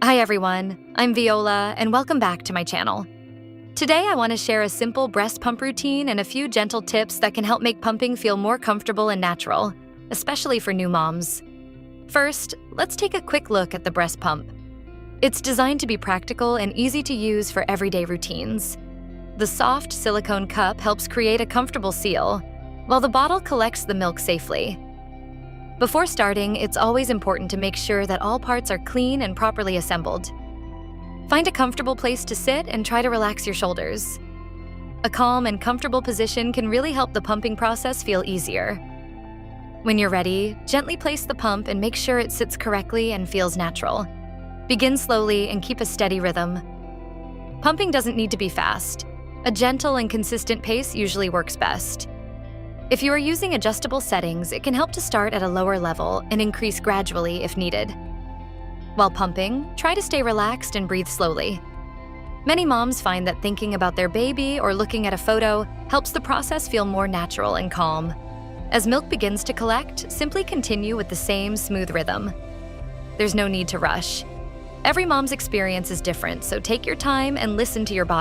Hi everyone, I'm Veola and welcome back to my channel. Today I want to share a simple breast pump routine and a few gentle tips that can help make pumping feel more comfortable and natural, especially for new moms. First, let's take a quick look at the breast pump. It's designed to be practical and easy to use for everyday routines. The soft silicone cup helps create a comfortable seal, while the bottle collects the milk safely. Before starting, it's always important to make sure that all parts are clean and properly assembled. Find a comfortable place to sit and try to relax your shoulders. A calm and comfortable position can really help the pumping process feel easier. When you're ready, gently place the pump and make sure it sits correctly and feels natural. Begin slowly and keep a steady rhythm. Pumping doesn't need to be fast. A gentle and consistent pace usually works best. If you are using adjustable settings, it can help to start at a lower level and increase gradually if needed. While pumping, try to stay relaxed and breathe slowly. Many moms find that thinking about their baby or looking at a photo helps the process feel more natural and calm. As milk begins to collect, simply continue with the same smooth rhythm. There's no need to rush. Every mom's experience is different, so take your time and listen to your body.